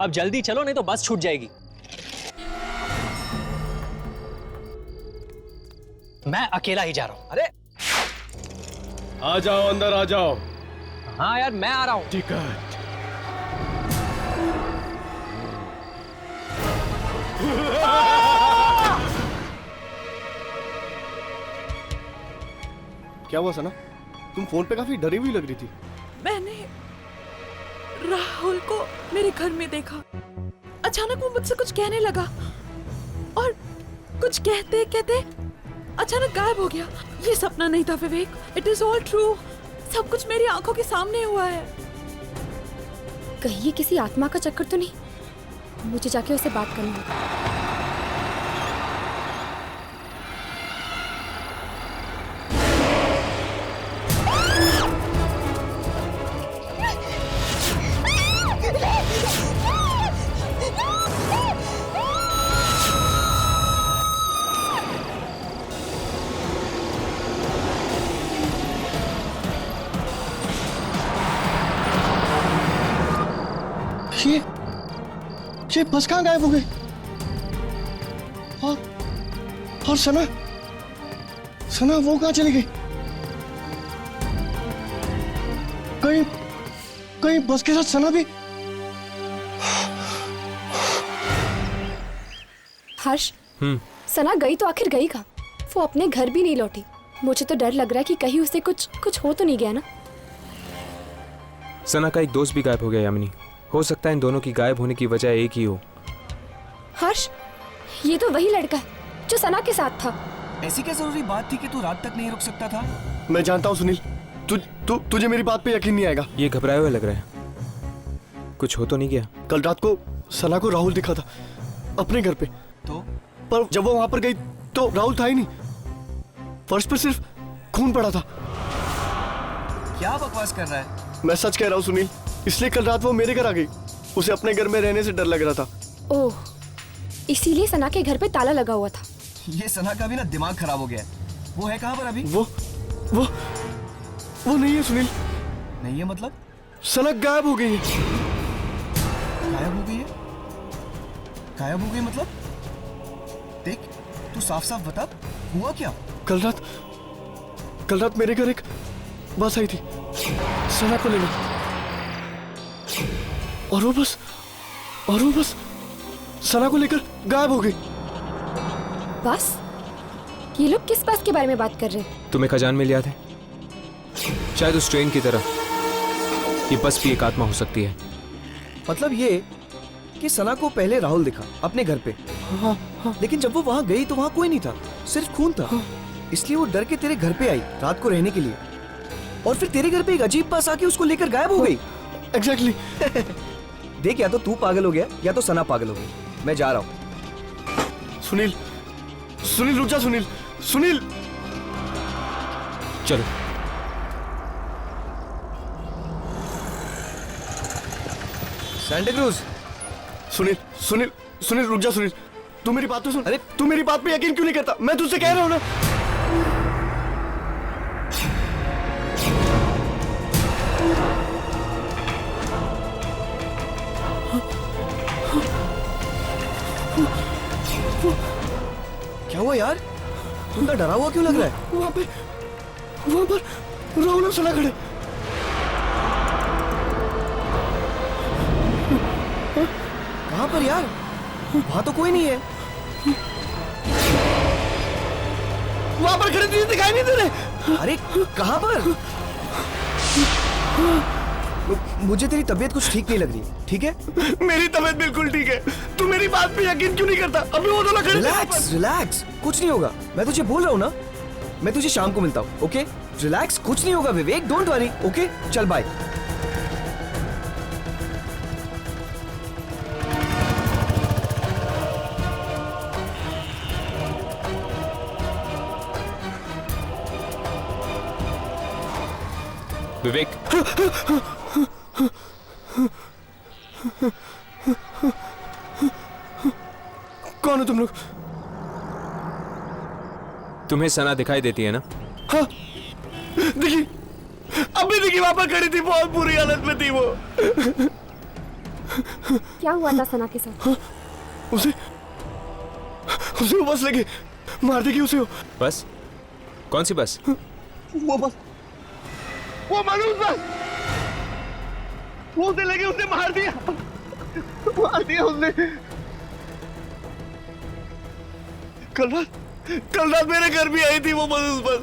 अब जल्दी चलो नहीं तो बस छूट जाएगी। मैं अकेला ही जा रहा हूं। अरे आ जाओ, अंदर आ जाओ। हाँ यार मैं आ रहा हूं। टिकट। क्या हुआ सना? तुम फोन पे काफी डरी हुई लग रही थी। मैंने राहुल को मेरे घर में देखा। अचानक वो मुझसे कुछ कहने लगा और कुछ कहते कहते अचानक गायब हो गया। ये सपना नहीं था विवेक, इट इज ऑल ट्रू। सब कुछ मेरी आंखों के सामने हुआ है। कहीं ये किसी आत्मा का चक्कर तो नहीं? मुझे जाके उससे बात करनी होगी। ये बस कहाँ गायब हो गई? और सना सना वो कहाँ चली गई? कहीं बस के साथ सना भी? हर्ष, सना गई तो आखिर गई कहाँ? वो अपने घर भी नहीं लौटी। मुझे तो डर लग रहा है कि कहीं उसे कुछ हो तो नहीं गया ना। सना का एक दोस्त भी गायब हो गया यामिनी। हो सकता है इन दोनों की गायब होने की वजह एक ही हो। हर्ष, ये तो वही लड़का है जो सना के साथ था। ऐसी क्या जरूरी बात थी कि तू रात तक नहीं रुक सकता था? मैं जानता हूँ सुनील, तुझे मेरी बात पे यकीन नहीं आएगा। ये घबराए हुए लग रहा है। कुछ हो तो नहीं गया? कल रात को सना को राहुल दिखा था अपने घर पे। तो पर जब वो वहां पर गई तो राहुल था ही नहीं। फर्श पर सिर्फ खून पड़ा था। क्या बकवास कर रहा है? मैं सच कह रहा हूँ सुनील, इसलिए कल रात वो मेरे घर आ गई। उसे अपने घर में रहने से डर लग रहा था। ओह, इसीलिए सना के घर पे ताला लगा हुआ था। ये सना का भी ना दिमाग खराब हो गया है। वो है कहाँ पर अभी? वो नहीं है सुनील। नहीं है मतलब? सना गायब हो गई है। गायब हो गई है? गायब हो गई मतलब? देख, तू साफ साफ बता, हुआ क्या? कल रात मेरे घर एक बस आई थी सना को लेने, और वो बस सना को लेकर गायब हो गई। बस? ये लोग किस बस के बारे में बात कर रहे हैं? तुम्हें खजान में याद है? शायद उस ट्रेन की तरह ये बस भी एक आत्मा हो सकती है। मतलब ये कि सना को पहले राहुल दिखा अपने घर पे। हाँ। लेकिन जब वो वहां गई तो वहां कोई नहीं था, सिर्फ खून था। इसलिए वो डर के तेरे घर पे आई रात को रहने के लिए, और फिर तेरे घर पे एक अजीब बस आके उसको लेकर गायब हो गई। एग्जैक्टली। देख, या तो तू पागल हो गया या तो सना पागल हो गई। मैं जा रहा हूँ। सुनील रुक जा। सुनील चलो। Santa cruise. सुनील रुक जा। सुनील, तू मेरी बात तो सुन। अरे तू मेरी बात पे यकीन क्यों नहीं करता? मैं तुझसे कह रहा हूँ ना। क्या हुआ यार? तू इतना डरा हुआ क्यों लग रहा है? वहां पर राहुल और सना खड़े। कहाँ पर यार? वहां तो कोई नहीं है। वहां पर खड़े तुझे दिखाई नहीं दे रहे? अरे कहाँ पर? मुझे तेरी तबीयत कुछ ठीक नहीं लग रही, ठीक है? मेरी तबीयत बिल्कुल ठीक है। तू मेरी बात पे यकीन क्यों नहीं करता? अभी वो दोनों खड़े। रिलैक्स, कुछ नहीं होगा। मैं तुझे बोल रहा हूँ ना, मैं तुझे शाम को मिलता हूँ, ओके? रिलैक्स, कुछ नहीं होगा विवेक, डोंट वरी, ओके? चल बाय। विवेक, कौन हो तुम लोग? तुम्हें सना दिखाई देती है ना? हाँ, दिखी। अभी दिखी, वहां पर खड़ी थी, बहुत बुरी हालत में थी वो। क्या हुआ था सना के साथ? उसे उसे वो बस लगे, मार देगी उसे वो। बस? कौन सी बस? वो बस, वो मनोज बस, वो उसे लगे, उसे मार दिया उसने। कल रात मेरे घर भी आई थी वो मनोज बस।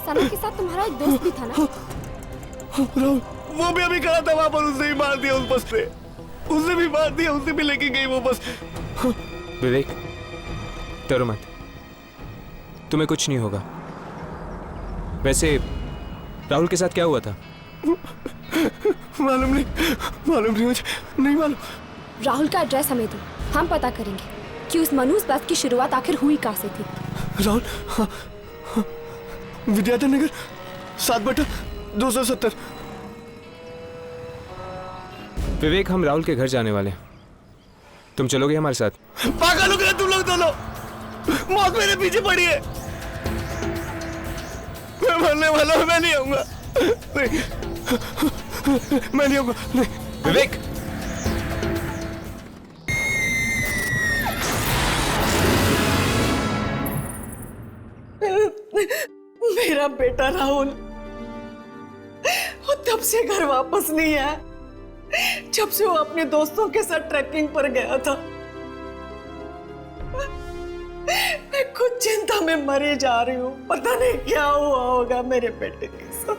सना के साथ तुम्हारा एक दोस्त भी था ना? राहुल, वो भी अभी खड़ा था वहां पर, उसने भी मार दिया उस बस पे, उसने भी मार दिया, उसे भी लेके गई वो बस। विवेक, डरो मत, तुम्हें कुछ नहीं होगा। वैसे राहुल के साथ क्या हुआ था? मालूम नहीं मुझे, नहीं मालूम। राहुल का एड्रेस हमें दो, हम पता करेंगे कि उस मनूस बस की शुरुआत आखिर हुई कहाँ से थी। राहुल, विद्याधर नगर 7/270। विवेक, हम राहुल के घर जाने वाले हैं, तुम चलोगे हमारे साथ? पागल हो गए तुम लोग दोनों, मौत मेरे पीछे पड़ी है, मैं मरने वाला हूं, मैं नहीं आऊंगा, नहीं, मैं नहीं आऊंगा, नहीं। विवेक, मेरा बेटा राहुल वो तब से घर वापस नहीं आया जब से वो अपने दोस्तों के साथ ट्रैकिंग पर गया था। मैं खुद चिंता में मरी जा रही हूँ, पता नहीं क्या हुआ होगा मेरे बेटे के साथ।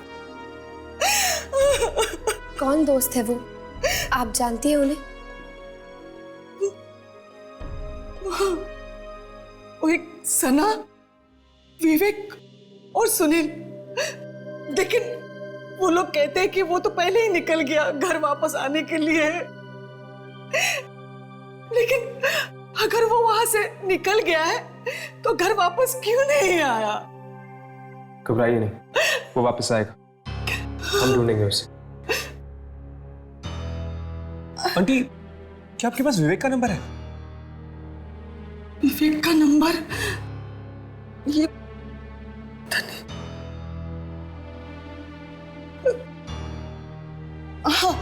कौन दोस्त है वो, आप जानती हैं उन्हें? वो एक सना, विवेक और सुनील, लेकिन वो लोग कहते हैं कि वो तो पहले ही निकल गया घर वापस आने के लिए। लेकिन अगर वो वहां से निकल गया है तो घर वापस क्यों नहीं आया? घबराइए नहीं, वो वापस आएगा, हम ढूंढेंगे उसे। आंटी, क्या आपके पास विवेक का नंबर है? विवेक का नंबर? ये हाँ,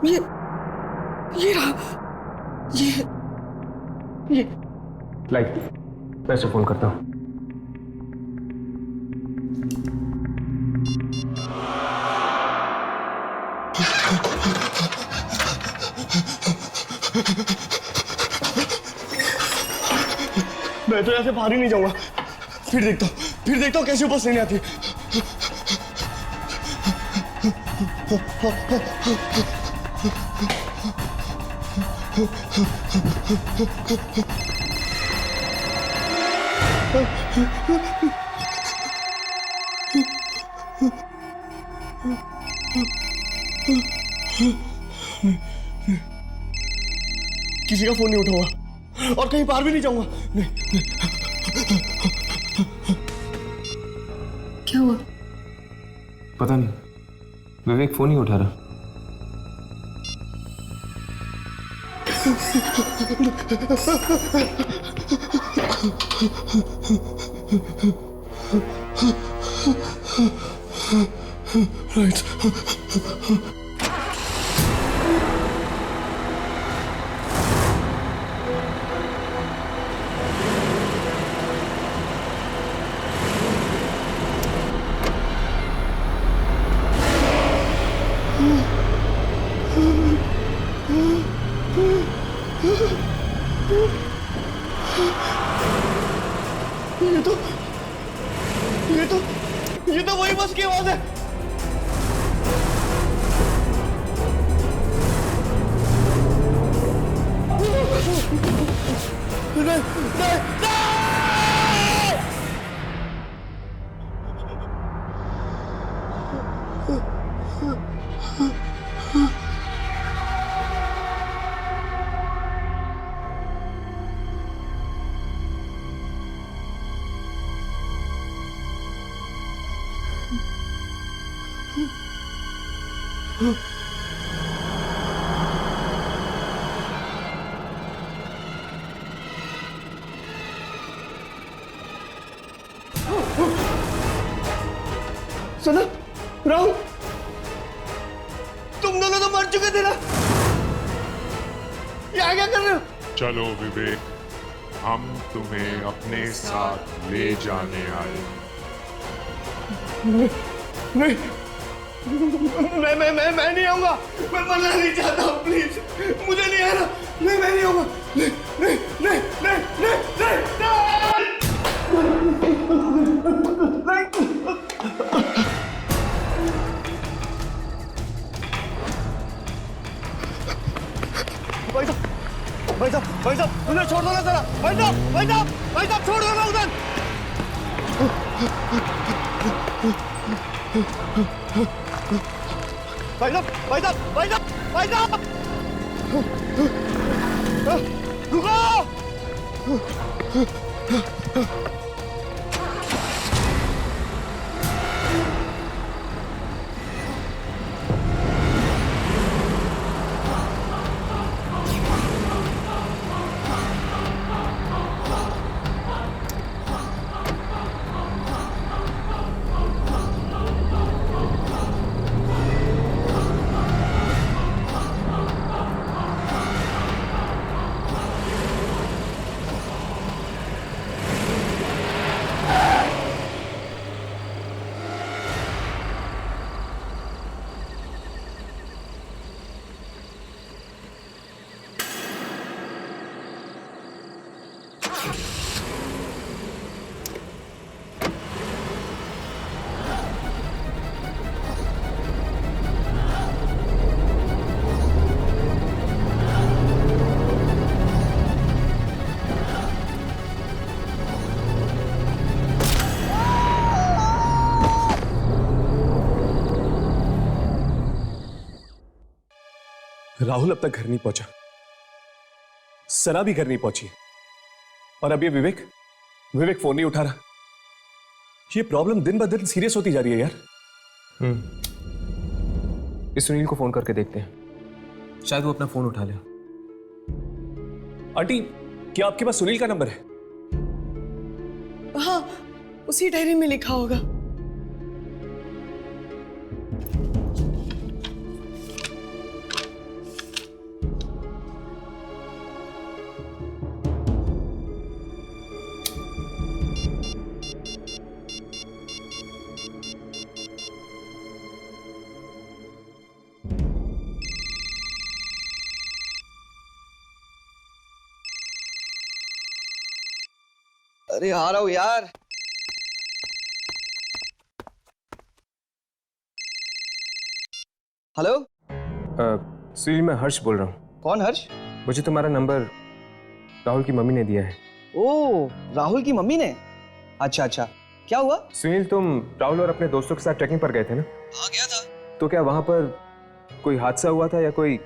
ये रहा, ये लाइक, मैं इसे फोन करता हूँ। मैं तो यहाँ से बाहर ही नहीं जाऊंगा, फिर देखता हूँ कैसे बस लेने आती है। किसी का फोन नहीं उठाऊंगा और कहीं बाहर भी नहीं जाऊंगा। नहीं। क्या हुआ? पता नहीं, विवेक फोन ही उठा रहा। राइट। ये तो वही बस की आवाज है। नहीं। सना, राहुल, तुम दोनों तो मर चुके थे ना। यहाँ क्या कर रहे हो? चलो विवेक, हम तुम्हें अपने साथ ले जाने आए। नहीं, मैं नहीं आऊंगा। मैं मरना नहीं चाहता हूँ, प्लीज मुझे नहीं आना। नहीं, मैं नहीं आऊंगा। नहीं, नहीं, नहीं, नहीं, नहीं, भाई साहब, उधर छोड़ दो ना जरा। भाई साहब, छोड़ दो ना उधर। भाई साहब, रुको। राहुल अब तक घर नहीं पहुंचा, सना भी घर नहीं पहुंची, और अब ये विवेक फोन नहीं उठा रहा। ये प्रॉब्लम दिन ब दिन सीरियस होती जा रही है यार। इस सुनील को फोन करके देखते हैं, शायद वो अपना फोन उठा ले। आंटी, क्या आपके पास सुनील का नंबर है? हाँ, उसी डायरी में लिखा होगा। अरे आ रहा हूँ यार। हेलो, सुनील, मैं हर्ष बोल रहा हूँ। कौन हर्ष? मुझे तुम्हारा नंबर राहुल की मम्मी ने दिया है। ओ, राहुल की मम्मी ने? अच्छा, क्या हुआ? सुनील, तुम राहुल और अपने दोस्तों के साथ ट्रैकिंग पर गए थे ना? हाँ, गया था। तो क्या वहां पर कोई हादसा हुआ था या कोई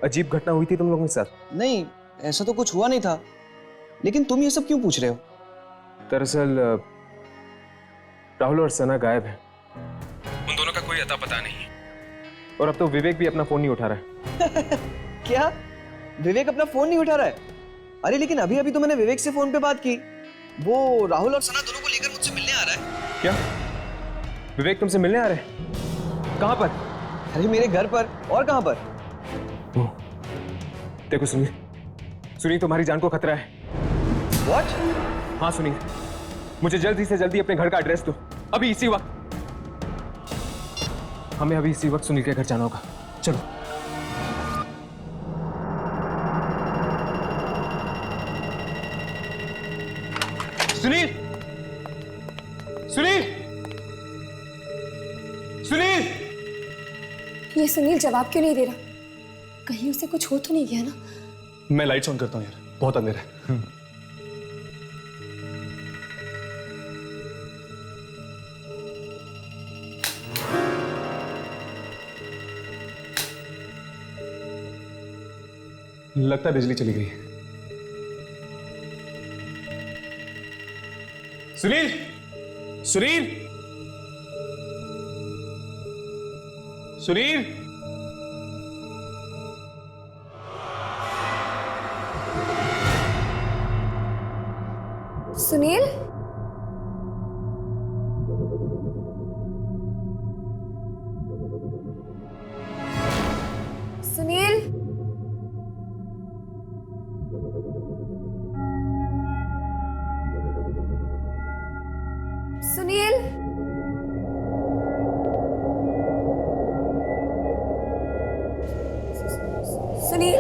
अजीब घटना हुई थी तुम लोगों के साथ? नहीं, ऐसा तो कुछ हुआ नहीं था, लेकिन तुम ये सब क्यों पूछ रहे हो? दरअसल राहुल और सना गायब हैं। उन दोनों का कोई अता पता नहीं है, और अब तो विवेक भी अपना फोन नहीं उठा रहा है। क्या? विवेक अपना फोन नहीं उठा रहा है? अरे लेकिन अभी तो मैंने विवेक से फोन पे बात की। वो राहुल और सना दोनों को लेकर मुझसे मिलने आ रहा है। क्या? विवेक तुमसे मिलने आ रहे हैं? कहां पर? अरे मेरे घर पर। और कहां पर? देखो सुनील, तुम्हारी जान को खतरा है। What? हाँ सुनील, मुझे जल्दी से जल्दी अपने घर का एड्रेस दो, अभी इसी वक्त। हमें अभी इसी वक्त सुनील के घर जाना होगा। चलो। सुनील, सुनील, सुनील! ये सुनील जवाब क्यों नहीं दे रहा? कहीं उसे कुछ हो तो नहीं गया ना? मैं लाइट्स ऑन करता हूँ यार, बहुत अंधेरा है। लगता है बिजली चली गई है। सुनील, सुनील, सुनील! सुनील? सुनील, सुनील,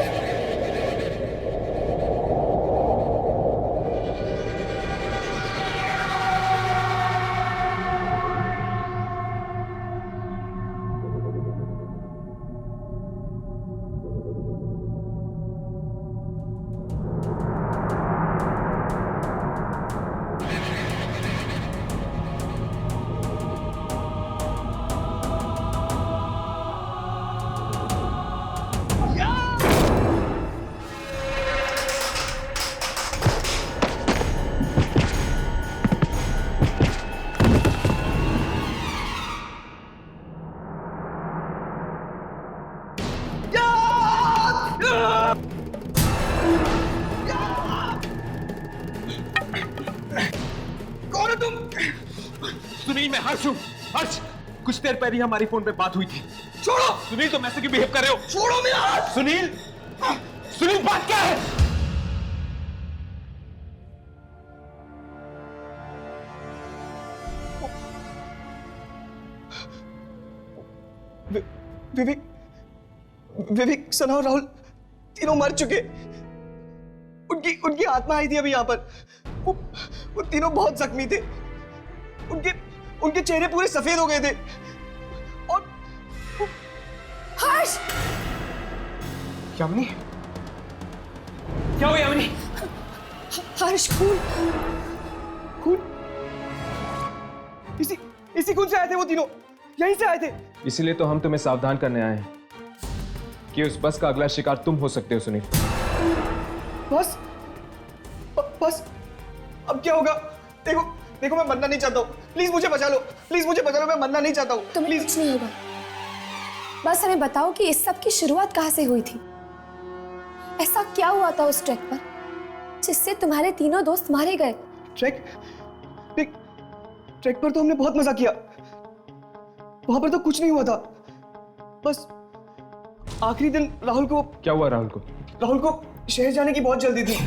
सुनील, मैं हर्ष हूँ। हर्ष, कुछ देर पहले हमारी फोन पे बात हुई थी। छोड़ो सुनील, तुम ऐसे क्यों बिहेव कर रहे हो? छोड़ो मेरा हाथ। सुनील, सुनील, बात क्या है? विवेक, विवेक, सना और राहुल तीनों मर चुके। उनकी उनकी आत्मा आई थी अभी यहाँ पर। वो तीनों बहुत जख्मी थे। उनके चेहरे पूरे सफेद हो गए थे। और हर्ष, यामिनी, क्या हुआ यामिनी? हर्ष, खून। खून? इसी खून से आए थे वो तीनों, यहीं से आए थे। इसीलिए तो हम तुम्हें सावधान करने आए हैं कि उस बस का अगला शिकार तुम हो सकते हो सुनील। बस, बस, अब क्या होगा? देखो, देखो, मैं मरना नहीं चाहता हूँ। प्लीज मुझे बचा लो, प्लीज मुझे बचा लो, मैं मरना नहीं चाहता हूँ। तुम्हें कुछ नहीं होगा। बस हमें बताओ कि इस सब की शुरुआत कहाँ से हुई थी? ऐसा क्या हुआ था उस ट्रैक पर जिससे तुम्हारे तीनों दोस्त मारे गए? ट्रैक पर तो हमने बहुत मजा किया। वहां पर तो कुछ नहीं हुआ था। बस आखिरी दिन राहुल को। क्या हुआ राहुल को? राहुल को शहर जाने की बहुत जल्दी थी।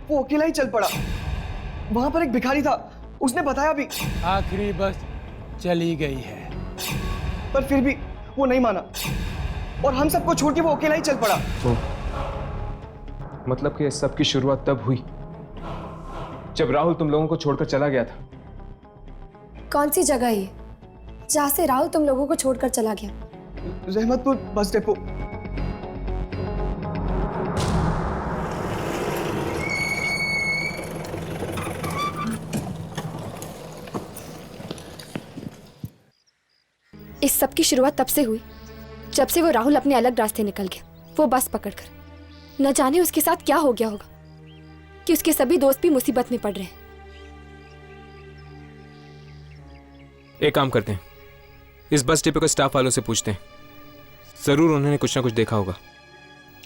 वो अकेला ही चल पड़ा। वहां पर एक भिखारी था, उसने बताया भी। आखिरी बस चली गई है, पर फिर भी वो नहीं माना और हम सबको छोड़ के वो अकेला ही चल पड़ा। मतलब कि इस सब की शुरुआत तब हुई जब राहुल तुम लोगों को छोड़कर चला गया था। कौन सी जगह है ये जहाँ से राहुल तुम लोगों को छोड़कर चला गया? Rahmatpur bus depot. इस सब की शुरुआत तब से हुई जब से वो राहुल अपने अलग रास्ते निकल गया, वो बस पकड़कर। न जाने उसके साथ क्या हो गया होगा कि उसके सभी दोस्त भी मुसीबत में पड़ रहे हैं। एक काम करते हैं, इस बस डिपो के स्टाफ वालों से पूछते हैं, जरूर उन्होंने कुछ ना कुछ देखा होगा।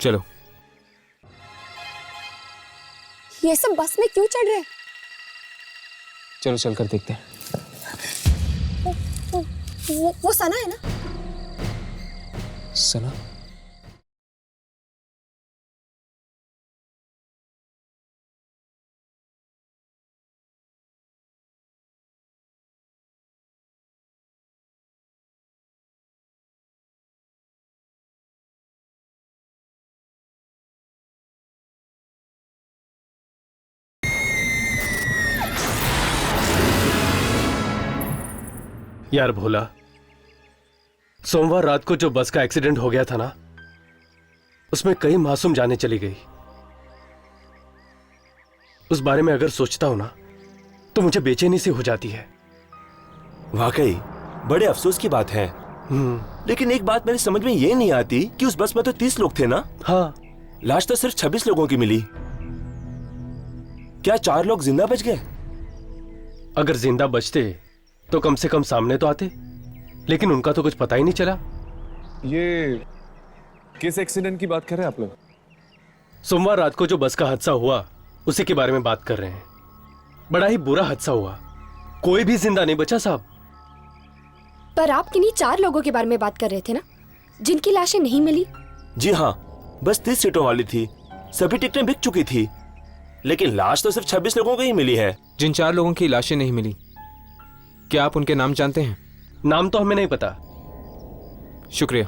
चलो। ये सब बस में क्यों चढ़ रहे हैं? चलो चलकर देखते हैं। वो सना है ना? सना? यार भोला, सोमवार रात को जो बस का एक्सीडेंट हो गया था ना, उसमें कई मासूम जानें चली गई। उस बारे में अगर सोचता हूं ना तो मुझे बेचैनी सी हो जाती है। वाकई बड़े अफसोस की बात है। लेकिन एक बात मेरी समझ में ये नहीं आती कि उस बस में तो 30 लोग थे ना। हाँ, लाश तो सिर्फ 26 लोगों की मिली। क्या 4 लोग जिंदा बच गए? अगर जिंदा बचते तो कम से कम सामने तो आते, लेकिन उनका तो कुछ पता ही नहीं चला। ये किस एक्सीडेंट की बात कर रहे हैं आप लोग? सोमवार रात को जो बस का हादसा हुआ उसी के बारे में बात कर रहे हैं। बड़ा ही बुरा हादसा हुआ, कोई भी जिंदा नहीं बचा साहब। पर आप किन्हीं 4 लोगों के बारे में बात कर रहे थे ना, जिनकी लाशें नहीं मिली? जी हाँ, बस 30 सीटों वाली थी, सभी टिकटें बिक चुकी थी, लेकिन लाश तो सिर्फ 26 लोगों को ही मिली है। जिन 4 लोगों की लाशें नहीं मिली, क्या आप उनके नाम जानते हैं? नाम तो हमें नहीं पता। शुक्रिया।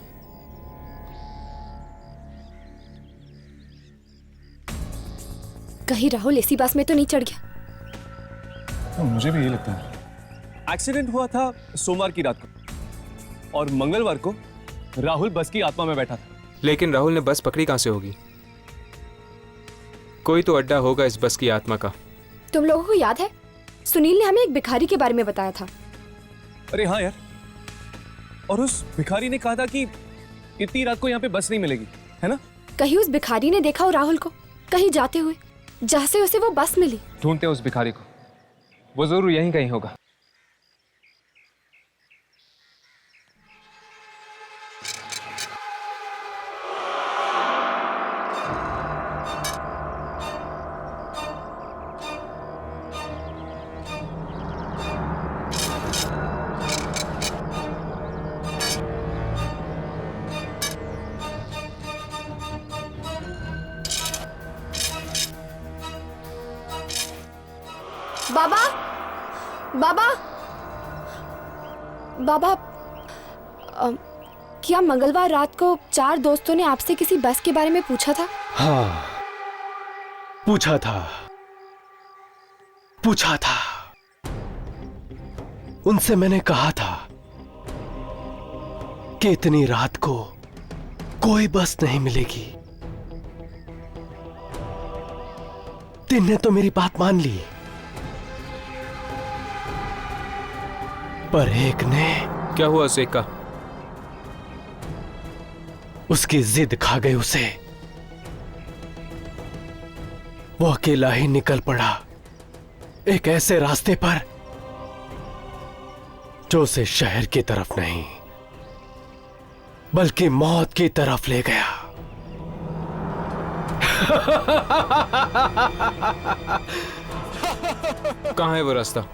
कहीं राहुल इसी बस में तो नहीं चढ़ गया? तो मुझे भी यही लगता है। एक्सीडेंट हुआ था सोमवार की रात को और मंगलवार को राहुल बस की आत्मा में बैठा था। लेकिन राहुल ने बस पकड़ी कहां से होगी? कोई तो अड्डा होगा इस बस की आत्मा का। तुम लोगों को याद है सुनील ने हमें एक भिखारी के बारे में बताया था? अरे हाँ यार, और उस भिखारी ने कहा था कि इतनी रात को यहाँ पे बस नहीं मिलेगी, है ना? कहीं उस भिखारी ने देखा हो राहुल को कहीं जाते हुए, जहाँ से उसे वो बस मिली? ढूंढते हैं उस भिखारी को, वो जरूर यहीं कहीं होगा। बाबा, बाबा, बाबा, क्या मंगलवार रात को 4 दोस्तों ने आपसे किसी बस के बारे में पूछा था? हाँ, पूछा था। उनसे मैंने कहा था कि इतनी रात को कोई बस नहीं मिलेगी। 3 ने तो मेरी बात मान ली, पर एक ने। क्या हुआ उसे का? उसकी जिद खा गई उसे। वो अकेला ही निकल पड़ा एक ऐसे रास्ते पर जो उसे शहर की तरफ नहीं बल्कि मौत की तरफ ले गया। कहां है वो रास्ता?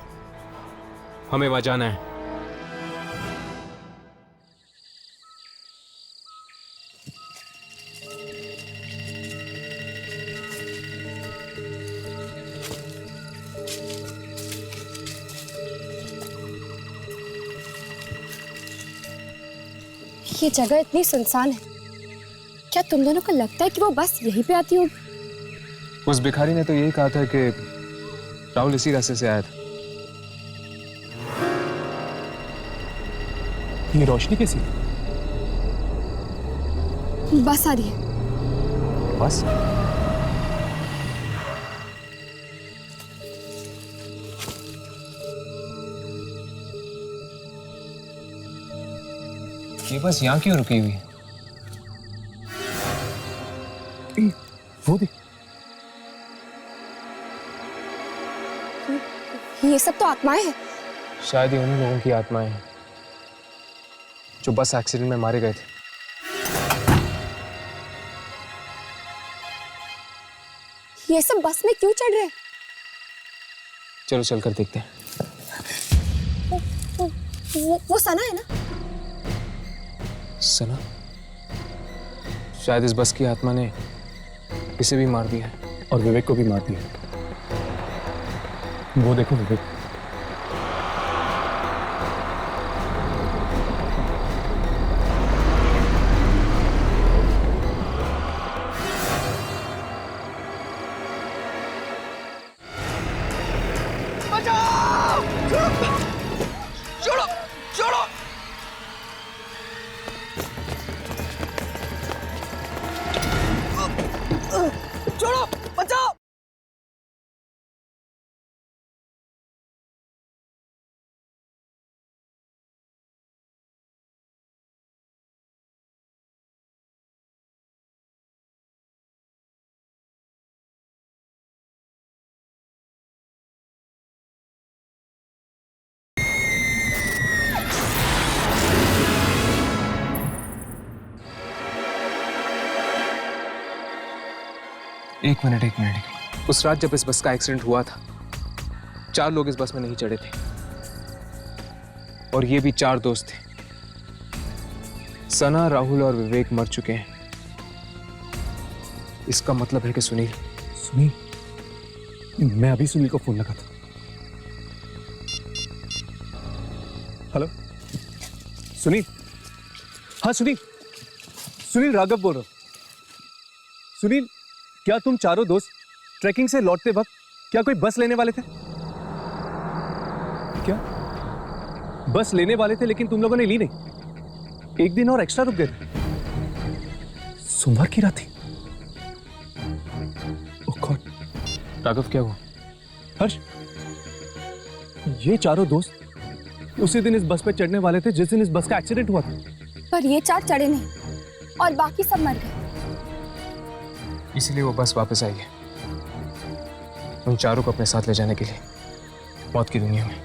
हमें वहां जाना है। ये जगह इतनी सुनसान है, क्या तुम दोनों को लगता है कि वो बस यहीं पे आती होगी? उस भिखारी ने तो यही कहा था कि राहुल इसी रास्ते से आया था। ये रोशनी कैसी? बस आ रही है। बस? ये बस यहाँ क्यों रुकी हुई है? वो देख, ये सब तो आत्माएं हैं। शायद ये उन्हीं लोगों की आत्माएं हैं जो बस एक्सीडेंट में मारे गए थे। ये सब बस में क्यों चढ़ रहे हैं? चलो चलकर देखते हैं। वो सना है ना? सना? शायद इस बस की आत्मा ने इसे भी मार दिया है। और विवेक को भी मार दिया। वो देखो विवेक। एक मिनट। उस रात जब इस बस का एक्सीडेंट हुआ था, 4 लोग इस बस में नहीं चढ़े थे और ये भी 4 दोस्त थे। सना, राहुल और विवेक मर चुके हैं इसका मतलब है कि सुनील सुनील, मैं अभी सुनील को फोन लगा था। हेलो सुनील। हाँ सुनील, सुनील राघव बोल रहा हूं। सुनील, क्या तुम चारों दोस्त ट्रैकिंग से लौटते वक्त क्या कोई बस लेने वाले थे? क्या बस लेने वाले थे लेकिन तुम लोगों ने ली नहीं? एक दिन और एक्स्ट्रा रुक गए थे। सोमवार की रात थी। ओह गॉड। राघव क्या हुआ? हर्ष, ये चारों दोस्त उसी दिन इस बस पे चढ़ने वाले थे जिस दिन इस बस का एक्सीडेंट हुआ था। पर ये 4 चढ़े नहीं और बाकी सब मर गए। इसीलिए वो बस वापस आई है, उन चारों को अपने साथ ले जाने के लिए मौत की दुनिया में।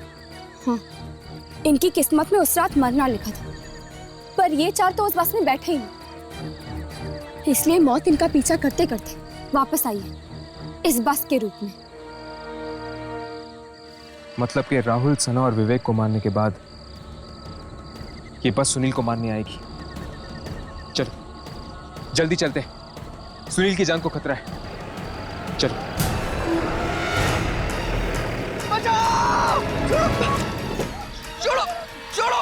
हाँ, इनकी किस्मत में उस रात मरना लिखा था, पर ये 4 तो उस बस में बैठे ही नहीं, इसलिए मौत इनका पीछा करते करते वापस आई है इस बस के रूप में। मतलब कि राहुल, सना और विवेक को मारने के बाद ये बस सुनील को मारने आएगी। चलो जल्दी चलते हैं, सुनील की जान को खतरा है। चलो। बचाओ! छोड़ो! छोड़ो!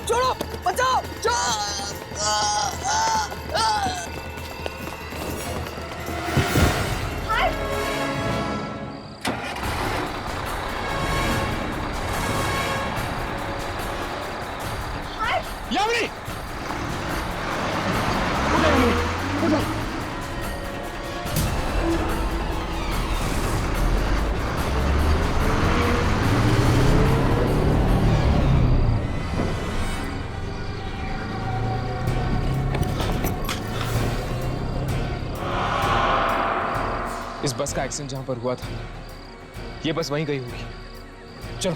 छोड़ो! बचाओ! यामिनी! इस बस का एक्सीडेंट जहां पर हुआ था, ये बस वहीं गई होगी। चलो।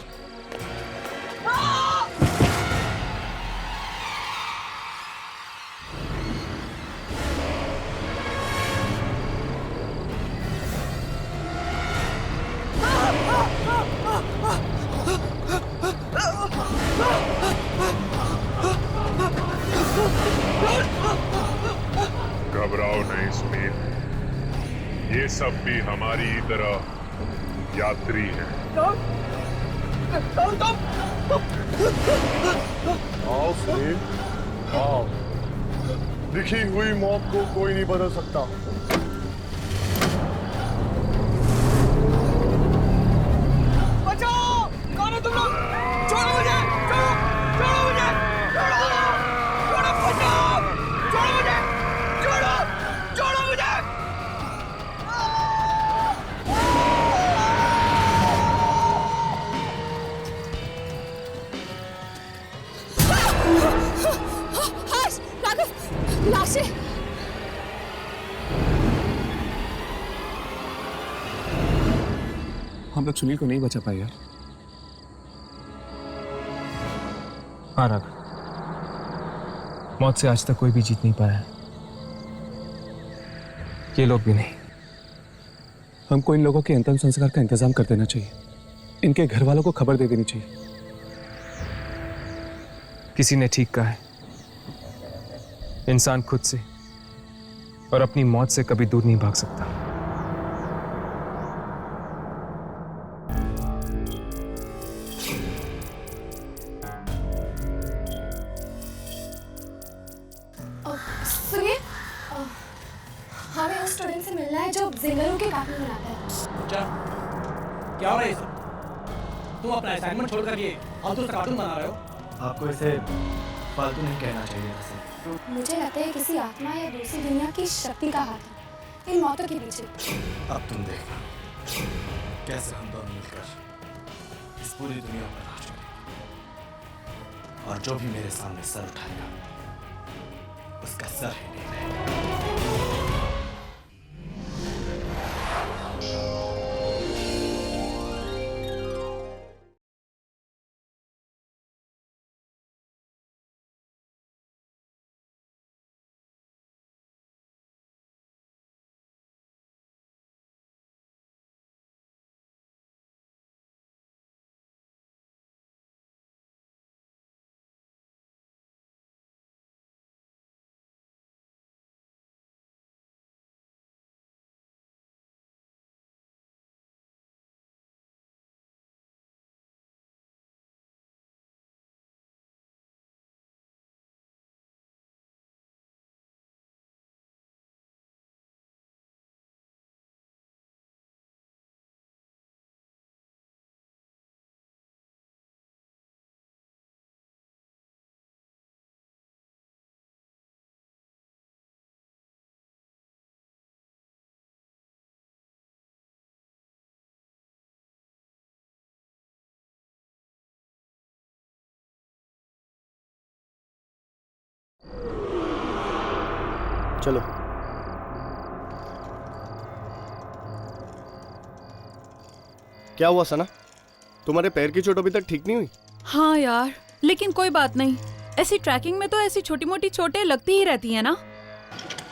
घबराओ नहीं सुनील, ये सब भी हमारी तरह यात्री हैं। आओ सुनील, आओ। लिखी हुई मौत को कोई नहीं बदल सकता। बचाओ! कौन हो तुम लोग? छोड़ो मुझे! छोड़ो! छोड़ो मुझे! छोड़ो! छोड़ो! बचाओ! छोड़ो मुझे! छोड़ो! छोड़ो मुझे! हर्ष, राघव, लाशें! हम लोग सुनील को नहीं बचा पाए यार। हाँ राघव, मौत से आज तक कोई भी जीत नहीं पाया है, ये लोग भी नहीं। हमको इन लोगों के अंतिम संस्कार का इंतजाम कर देना चाहिए। इनके घर वालों को खबर दे देनी चाहिए। किसी ने ठीक कहा है, इंसान खुद से और अपनी मौत से कभी दूर नहीं भाग सकता। सुनिए, हमें उस स्टूडेंट से मिलना है जो जिंगरों के काफी बनाता है। क्या क्या हो रहा है ये सब? तुम अपना असाइनमेंट छोड़कर ये फालतू सा कार्टून बना रहे हो। आपको इसे फालतू नहीं कहना चाहिए वैसे। मुझे लगता है किसी आत्मा या दूसरी दुनिया की शक्ति का हाथ है इन मौतों के पीछे। अब तुम देखना कैसे हम दोनों मिलकर इस पूरी दुनिया पर राज करेंगे। और जो भी मेरे सामने सर उठाएगा उसका सर ही नहीं रहेगा। चलो। क्या हुआ सना, तुम्हारे पैर की चोट अभी तक ठीक नहीं हुई? हाँ यार, लेकिन कोई बात नहीं। ऐसी ट्रैकिंग में तो ऐसी छोटी मोटी चोटें लगती ही रहती है ना।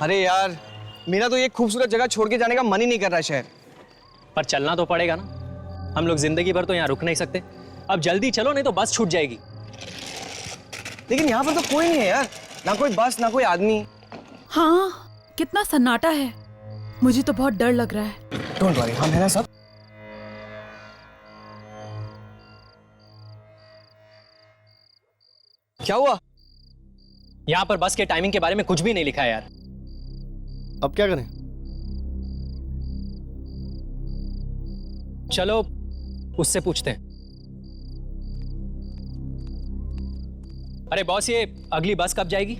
अरे यार, मेरा तो ये खूबसूरत जगह छोड़ के जाने का मन ही नहीं कर रहा शहर। पर चलना तो पड़ेगा ना, हम लोग जिंदगी भर तो यहाँ रुक नहीं सकते। अब जल्दी चलो नहीं तो बस छूट जाएगी। लेकिन यहाँ पर तो कोई नहीं है यार, ना कोई बस ना कोई आदमी। हाँ, कितना सन्नाटा है। मुझे तो बहुत डर लग रहा है। डोंट वरी, हम है ना सब। क्या हुआ? यहाँ पर बस के टाइमिंग के बारे में कुछ भी नहीं लिखा है यार। अब क्या करें? चलो उससे पूछते हैं। अरे बॉस, ये अगली बस कब जाएगी?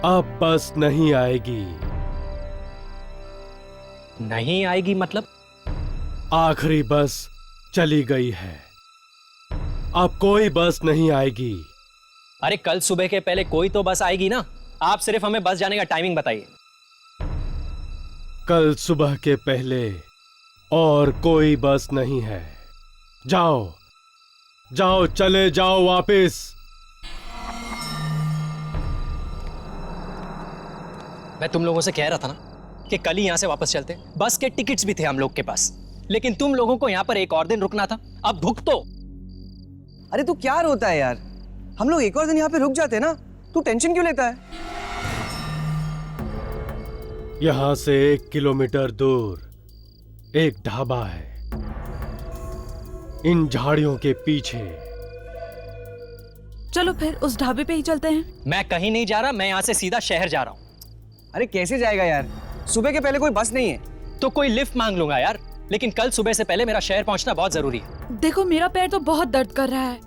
अब बस नहीं आएगी। नहीं आएगी मतलब? आखिरी बस चली गई है, अब कोई बस नहीं आएगी। अरे कल सुबह के पहले कोई तो बस आएगी ना। आप सिर्फ हमें बस जाने का टाइमिंग बताइए। कल सुबह के पहले और कोई बस नहीं है। जाओ जाओ, चले जाओ वापस। मैं तुम लोगों से कह रहा था ना कि कल ही यहां से वापस चलते। बस के टिकट्स भी थे हम लोग के पास, लेकिन तुम लोगों को यहां पर एक और दिन रुकना था। अब भुगतो। अरे तू क्या रोता है यार, हम लोग एक और दिन यहाँ पे रुक जाते ना। तू टेंशन क्यों लेता है? यहां से 1 किलोमीटर दूर एक ढाबा है, इन झाड़ियों के पीछे। चलो फिर उस ढाबे पे ही चलते हैं। मैं कहीं नहीं जा रहा, मैं यहां से सीधा शहर जा रहा हूं। अरे कैसे जाएगा यार, सुबह के पहले कोई बस नहीं है। तो कोई लिफ्ट मांग लूंगा यार, लेकिन कल सुबह से पहले मेरा शहर पहुंचना बहुत जरूरी है। देखो मेरा पैर तो बहुत दर्द कर रहा है।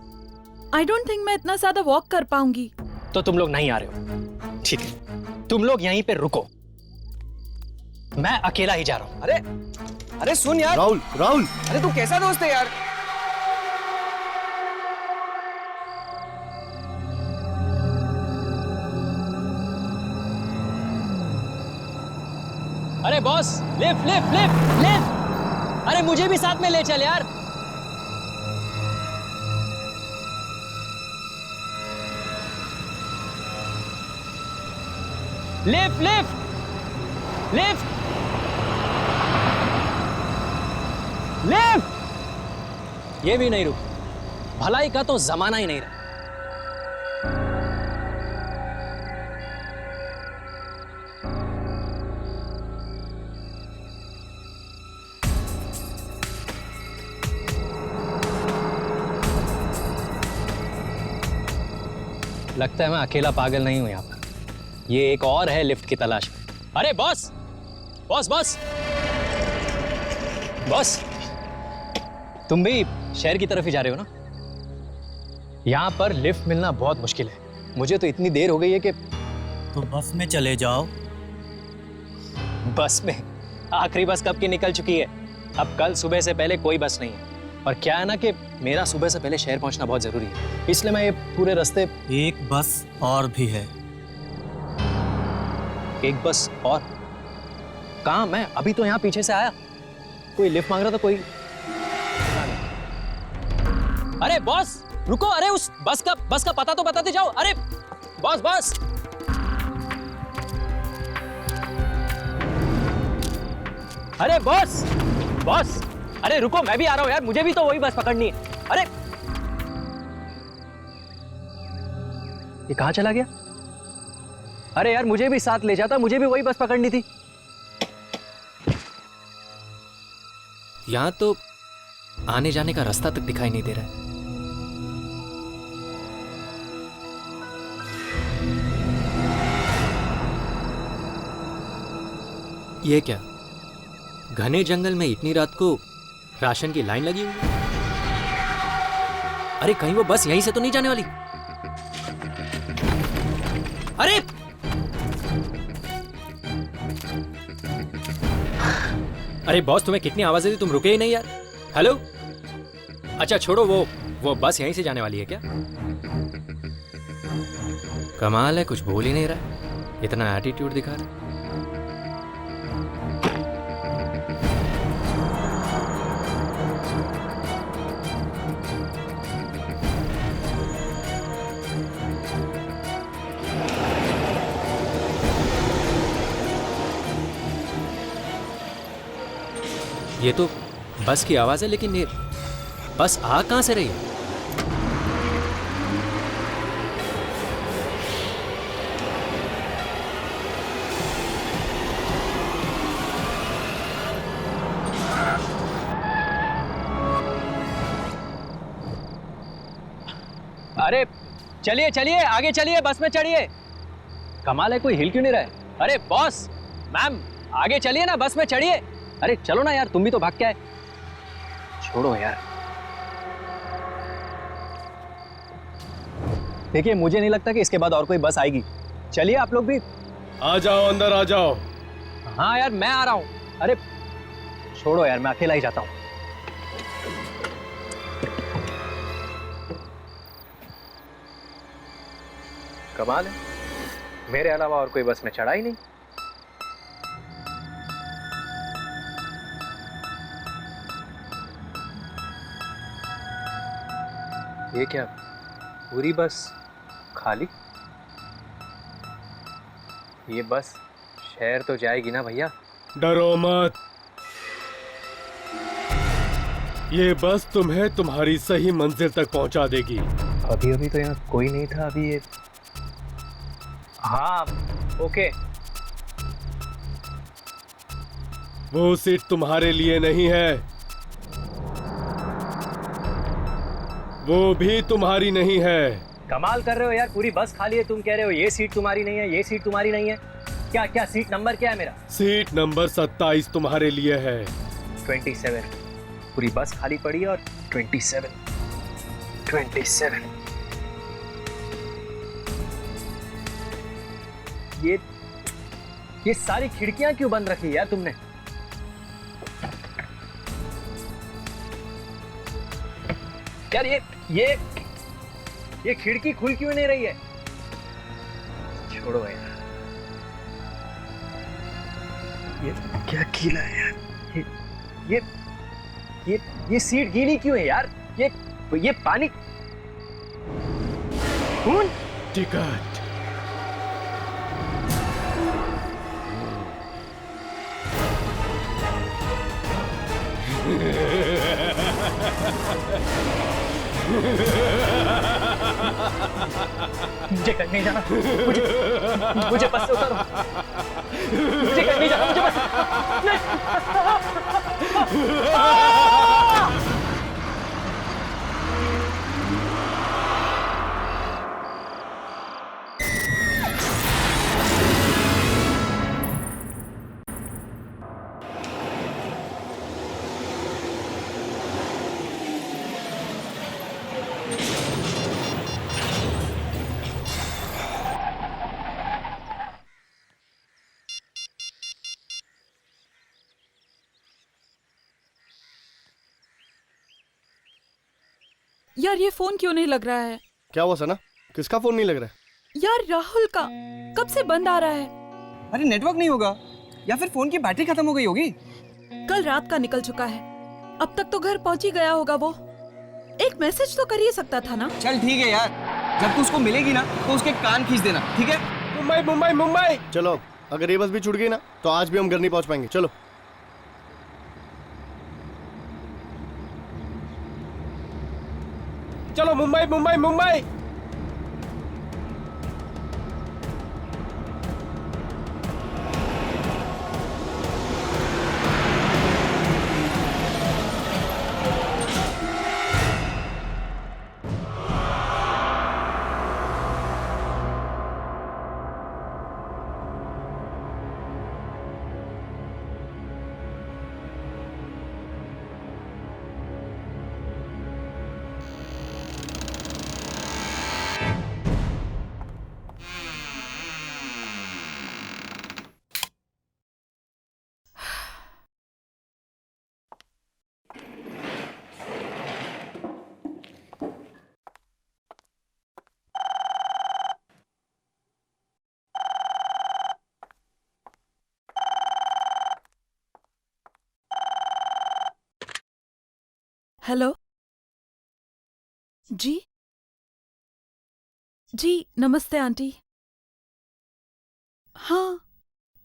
आई डोंट थिंक मैं इतना ज्यादा वॉक कर पाऊंगी। तो तुम लोग नहीं आ रहे हो, ठीक है, तुम लोग यहीं पे रुको, मैं अकेला ही जा रहा हूं। अरे सुन यार। राहुल, राहुल, अरे तू कैसा दोस्त है यार? अरे boss, lift lift lift lift. अरे मुझे भी साथ में ले चल यार। Lift lift lift lift. ये भी नहीं रुक। भलाई का तो जमाना ही नहीं रहा। लगता है मैं अकेला पागल नहीं हूं यहाँ पर। ये एक और है लिफ्ट की तलाश में। अरे बॉस बॉस बॉस बॉस, तुम भी शहर की तरफ ही जा रहे हो ना? यहाँ पर लिफ्ट मिलना बहुत मुश्किल है। मुझे तो इतनी देर हो गई है कि तो बस में चले जाओ। बस में? आखिरी बस कब की निकल चुकी है। अब कल सुबह से पहले कोई बस नहीं है। और क्या है ना कि मेरा सुबह से पहले शहर पहुंचना बहुत जरूरी है, इसलिए मैं ये पूरे रास्ते। एक बस और भी है। एक बस और? कहाँ? मैं अभी तो यहाँ पीछे से आया। कोई लिफ्ट मांग रहा था कोई। अरे बॉस रुको, अरे उस बस का पता तो बताते जाओ। अरे बॉस बॉस, अरे बॉस बॉस, अरे रुको, मैं भी आ रहा हूं यार, मुझे भी तो वही बस पकड़नी है। अरे ये कहां चला गया? अरे यार मुझे भी साथ ले जाता, मुझे भी वही बस पकड़नी थी। यहां तो आने जाने का रास्ता तक दिखाई नहीं दे रहा है। ये क्या, घने जंगल में इतनी रात को राशन की लाइन लगी हुई है? अरे कहीं वो बस यहीं से तो नहीं जाने वाली? अरे अरे बॉस, तुम्हें कितनी आवाजें दी, तुम रुके ही नहीं यार। हेलो, अच्छा छोड़ो वो वो बस यहीं से जाने वाली है क्या? कमाल है, कुछ बोल ही नहीं रहा, इतना एटीट्यूड दिखा रहा। ये तो बस की आवाज है, लेकिन ये बस आ कहां से रही है? अरे चलिए चलिए, आगे चलिए, बस में चढ़िए। कमाल है, कोई हिल क्यों नहीं रहा है? अरे बॉस, मैम, आगे चलिए ना, बस में चढ़िए। अरे चलो ना यार, तुम भी तो भाग के आए। छोड़ो यार। देखिए, मुझे नहीं लगता कि इसके बाद और कोई बस आएगी। चलिए आप लोग भी। आ जाओ, अंदर आ जाओ। हाँ यार, मैं आ रहा हूं। अरे छोड़ो यार, मैं अकेला ही जाता हूं। कमाल है, मेरे अलावा और कोई बस में चढ़ा ही नहीं। ये क्या, पूरी बस खाली? ये बस शहर तो जाएगी ना भैया? डरो मत, ये बस तुम्हें तुम्हारी सही मंजिल तक पहुंचा देगी। अभी अभी तो यहाँ कोई नहीं था। अभी ये, हाँ ओके। वो सीट तुम्हारे लिए नहीं है, वो भी तुम्हारी नहीं है। कमाल कर रहे हो यार, पूरी बस खाली है, तुम कह रहे हो ये सीट तुम्हारी नहीं है, ये सीट तुम्हारी नहीं है। क्या क्या सीट नंबर क्या है मेरा? सीट नंबर 27 तुम्हारे लिए है। 27। पूरी बस खाली पड़ी है और 27। ये सारी खिड़कियां क्यों बंद रखी यार तुमने? यार ये खिड़की खुल क्यों नहीं रही है? छोड़ो यार, ये क्या गीला है यार। ये सीट गीली क्यों है यार? ये पानी, खून। टिकट। मुझे कहीं नहीं जाना, मुझे बस से उतारो। मुझे कहीं नहीं जाना, मुझे बस यार ये फोन क्यों नहीं लग रहा है? क्या हुआ सना? किसका फोन नहीं लग रहा है? यार राहुल का कब से बंद आ रहा है। अरे नेटवर्क नहीं होगा, या फिर फोन की बैटरी खत्म हो गई होगी। कल रात का निकल चुका है, अब तक तो घर पहुंच ही गया होगा। वो एक मैसेज तो कर ही सकता था ना। चल ठीक है यार, जब तू उसको मिलेगी ना तो उसके कान खींच देना, ठीक है? मुंबई मुंबई मुंबई। चलो, अगर ये बस भी छूट गई ना तो आज भी हम घर नहीं पहुंच पाएंगे। चलो चलो, मुंबई मुंबई मुंबई। हेलो जी जी नमस्ते आंटी। हाँ,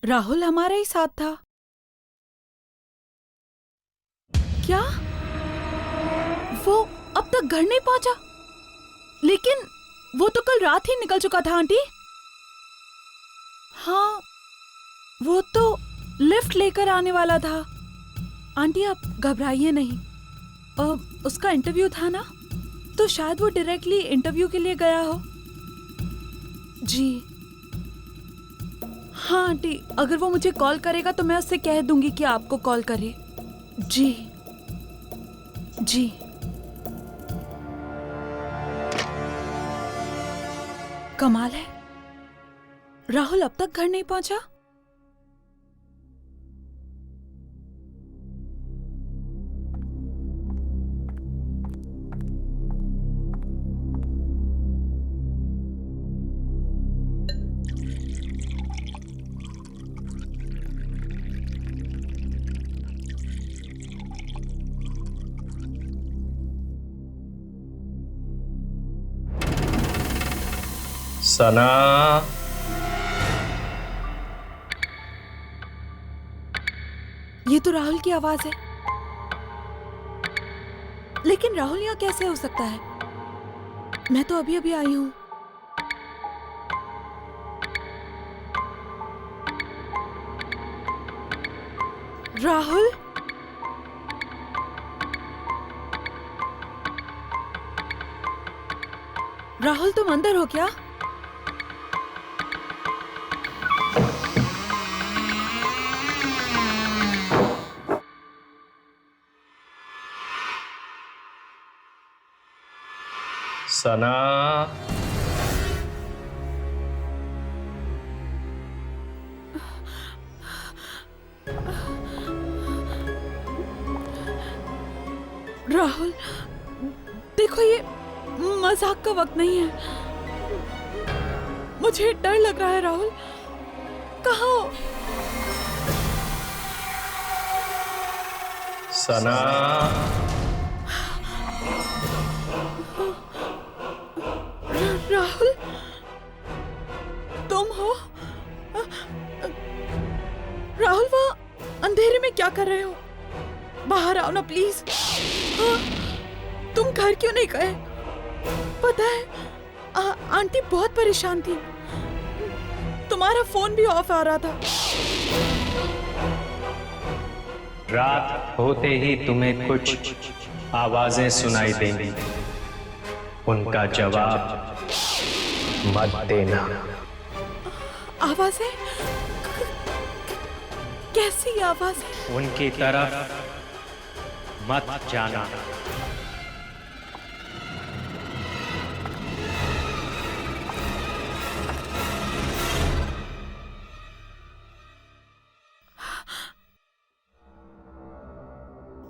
राहुल हमारे ही साथ था। क्या वो अब तक घर नहीं पहुंचा? लेकिन वो तो कल रात ही निकल चुका था आंटी। हाँ, वो तो लिफ्ट लेकर आने वाला था। आंटी आप घबराइए नहीं। उसका इंटरव्यू था ना, तो शायद वो डायरेक्टली इंटरव्यू के लिए गया हो। जी हाँ आंटी, अगर वो मुझे कॉल करेगा तो मैं उससे कह दूंगी कि आपको कॉल करे। जी जी कमाल है, राहुल अब तक घर नहीं पहुंचा। सना, ये तो राहुल की आवाज है। लेकिन राहुल यहाँ कैसे हो सकता है? मैं तो अभी अभी आई हूँ। राहुल, राहुल तुम अंदर हो क्या? सना, राहुल देखो, ये मजाक का वक्त नहीं है। मुझे डर लग रहा है। राहुल कहाँ हो? सना, राहुल तुम हो? राहुल वहाँ अंधेरे में क्या कर रहे हो? बाहर आओ ना प्लीज। तुम घर क्यों नहीं गए? पता है आंटी बहुत परेशान थी। तुम्हारा फोन भी ऑफ आ रहा था। रात होते ही तुम्हें कुछ आवाजें सुनाई देंगी, उनका जवाब मत देना। आवाजें? कैसी आवाजें? उनकी तरफ मत जाना।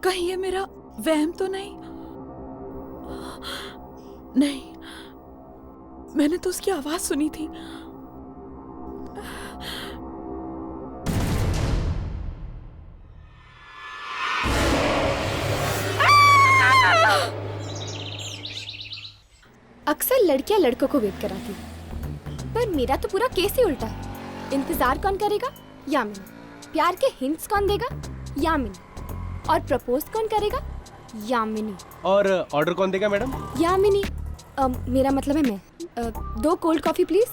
कहीं ये मेरा वहम तो नहीं? नहीं, मैंने तो उसकी आवाज सुनी थी। अक्सर लड़कियां लड़कों को वेट कराती, पर मेरा तो पूरा केस ही उल्टा है। इंतजार कौन करेगा? यामिनी। प्यार के हिंट्स कौन देगा? यामिनी। और प्रपोज कौन करेगा? यामिनी। और ऑर्डर कौन देगा मैडम? यामिनी। मेरा मतलब है मैं। 2 कोल्ड कॉफी प्लीज।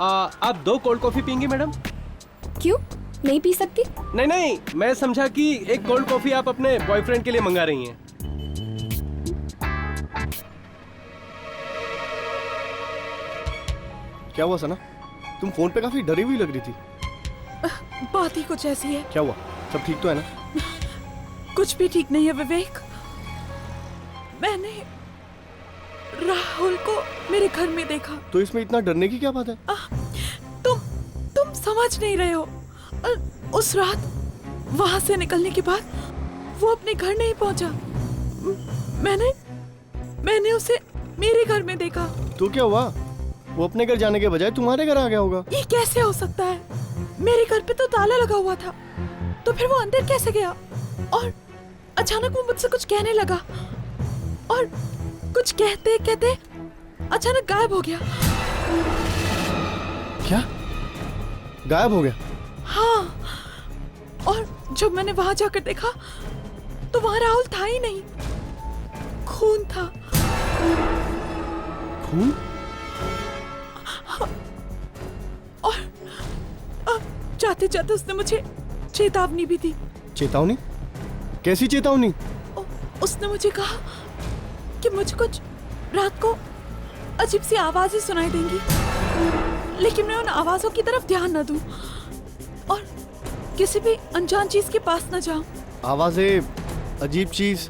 आप 2 कोल्ड कॉफी पीएंगी मैडम? क्यों, नहीं पी सकती? नहीं नहीं, मैं समझा कि एक कोल्ड कॉफी आप अपने बॉयफ्रेंड के लिए मंगा रही हैं। क्या हुआ सना? तुम फोन पे काफी डरी हुई लग रही थी। बात ही कुछ ऐसी है। क्या हुआ? सब ठीक तो है ना? कुछ भी ठीक नहीं है विवेक। मैंने राहुल को मेरे घर में देखा। तो इसमें इतना डरने की क्या बात है? तुम समझ नहीं रहे हो। उस रात वहां से निकलने के बाद वो अपने घर नहीं पहुंचा। मैंने उसे मेरे घर में देखा। तो क्या हुआ? वो अपने घर जाने के बजाय तुम्हारे घर आ गया होगा। ये कैसे हो सकता है? मेरे घर पे तो ताला लगा हुआ था, तो फिर वो अंदर कैसे गया? और अचानक वो मुझसे कुछ कहने लगा। और कुछ कहते कहते अचानक गायब हो गया। क्या? गायब हो गया? हाँ, और जब मैंने वहां जाकर देखा तो वहां राहुल था ही नहीं, खून था। खून? और जाते जाते उसने मुझे चेतावनी भी दी। चेतावनी? कैसी चेतावनी? उसने मुझे कहा कि मुझे कुछ रात को अजीब सी आवाजें सुनाई देंगी, लेकिन मैं उन आवाजों की तरफ ध्यान न दूं और किसी भी अनजान चीज के पास न जाऊं। आवाजें, अजीब चीज।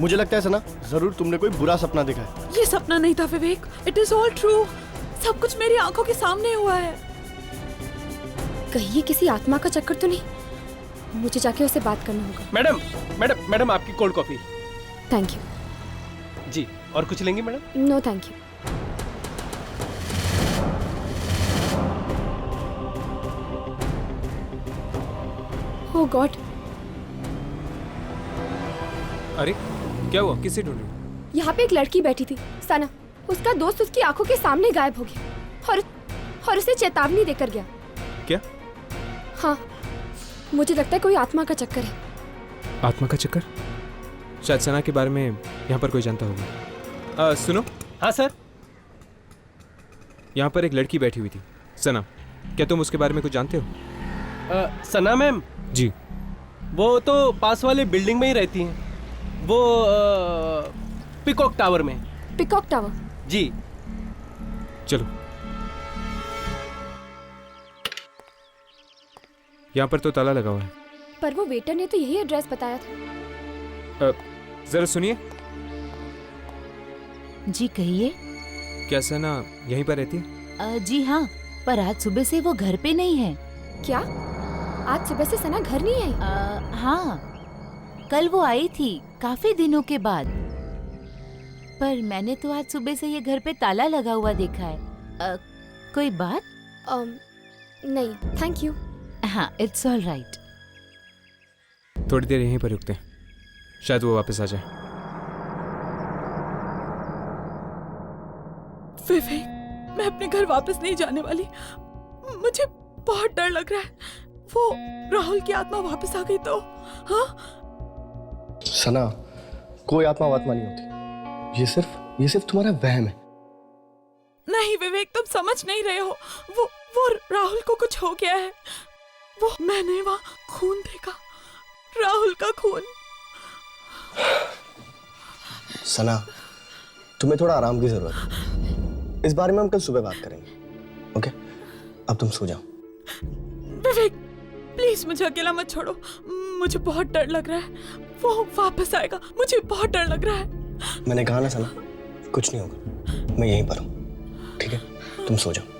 मुझे लगता है सना, जरूर तुमने कोई बुरा सपना देखा है। ये सपना नहीं था विवेक, इट इज ऑल ट्रू। सब कुछ मेरी आंखों के सामने हुआ है। कहीं ये किसी आत्मा का चक्कर तो नहीं? मुझे जाके उससे बात करना होगा। मैडम मैडम मैडम, आपकी कोल्ड कॉफी। Thank you. जी, और कुछ लेंगे madam? No thank you. Oh god. अरे क्या हुआ? किसे ढूंढ रही हो? यहाँ पे एक लड़की बैठी थी, सना। उसका दोस्त उसकी आंखों के सामने गायब हो गया और उसे चेतावनी देकर गया। क्या? हाँ, मुझे लगता है कोई आत्मा का चक्कर है। आत्मा का चक्कर? शायद सना के बारे में यहाँ पर कोई जानता होगा। सुनो। हाँ सर। यहाँ पर एक लड़की बैठी हुई थी, सना। क्या तुम उसके बारे में कुछ जानते हो? सना मैम? जी। वो तो पास वाले बिल्डिंग में ही रहती हैं। वो पिकॉक टावर में। Peacock tower? जी। चलो। यहाँ पर तो ताला लगा हुआ है। पर वो वेटर ने तो यही एड्रेस बताया था। जरा सुनिए। जी कहिए। क्या सना यहीं पर रहती है? जी हाँ, पर आज सुबह से वो घर पे नहीं है। क्या? आज सुबह से सना घर नहीं आई? हाँ, कल वो आई थी काफी दिनों के बाद, पर मैंने तो आज सुबह से ये घर पे ताला लगा हुआ देखा है। कोई बात? नहीं, थैंक यू। हाँ, इट्स ऑल राइट। थोड़ी देर यहीं पर रुकते हैं, शायद वो वापस आ जाए। विवेक, मैं अपने घर वापस नहीं जाने वाली। मुझे बहुत डर लग रहा है। वो राहुल की आत्मा वापस आ गई तो? हाँ सना, कोई आत्मा वात्मा नहीं होती। ये सिर्फ तुम्हारा वहम है। नहीं विवेक, तुम समझ नहीं रहे हो। वो राहुल को कुछ हो गया है। मैंने वहाँ खून देखा, राहुल का खून। सना, तुम्हें थोड़ा आराम की जरूरत है। इस बारे में हम कल सुबह बात करेंगे। ओके, अब तुम सो जाओ। विवेक प्लीज मुझे अकेला मत छोड़ो। मुझे बहुत डर लग रहा है। वो वापस आएगा, मुझे बहुत डर लग रहा है। मैंने कहा ना सना, कुछ नहीं होगा। मैं यहीं पर हूँ, ठीक है? तुम सो जाओ।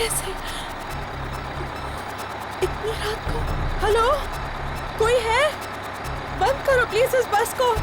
कैसे? इतनी रात को? हेलो, कोई है? बंद करो प्लीज इस बस को।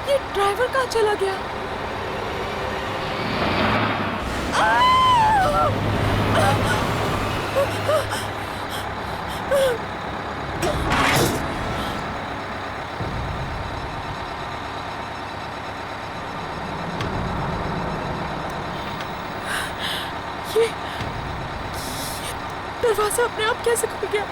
ये ड्राइवर कहाँ चला गया? ये दरवाजा अपने आप कैसे खुल गया?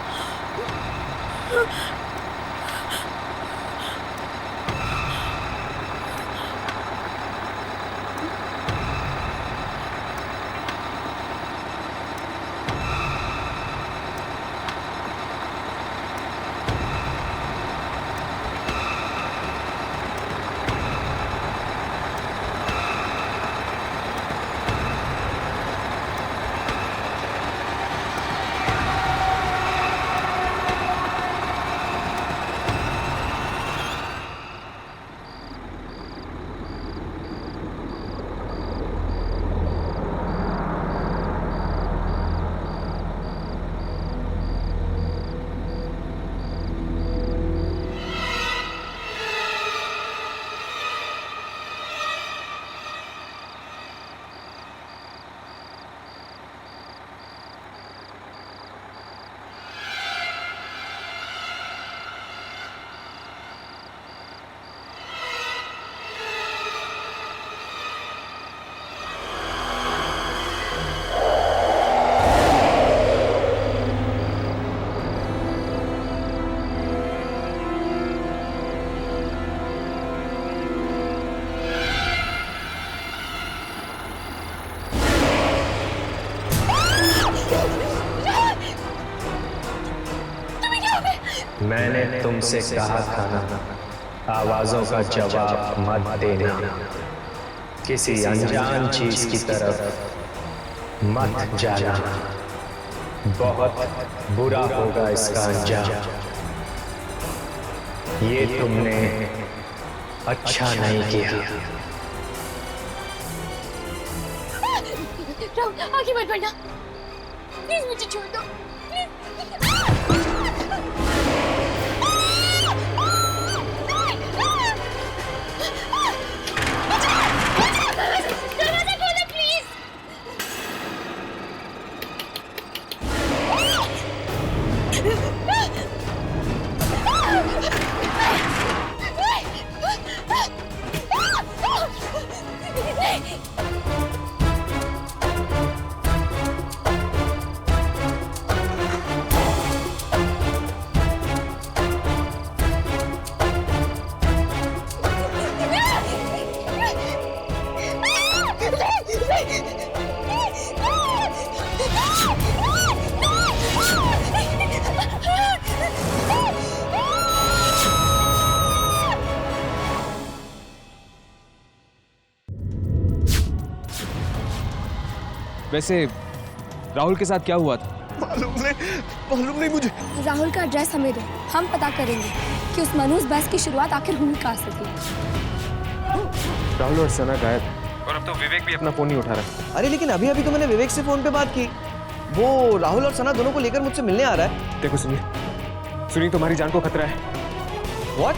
मैंने तुमसे कहा था ना, आवाजों का जवाब मत देना, किसी अनजान चीज की तरफ मत जाना, बहुत बुरा होगा इसका अंजाम। ये तुमने अच्छा नहीं किया। राहुल, आगे मत बढ़ना, प्लीज मुझे छोड़ दो, वैसे राहुल के साथ क्या हुआ था? मालूम नहीं मुझे। राहुल का एड्रेस हमें दो, हम पता करेंगे कि उस मनोज बहस की शुरुआत आखिर हुई कहाँ से थी। राहुल और सना गायब, और अब तो विवेक भी अपना फोन नहीं उठा रहा। अरे लेकिन अभी अभी तो मैंने विवेक से फोन पे बात की, वो राहुल और सना दोनों को लेकर मुझसे मिलने आ रहा है। देखो सुनी तुम्हारी जान को खतरा है। What?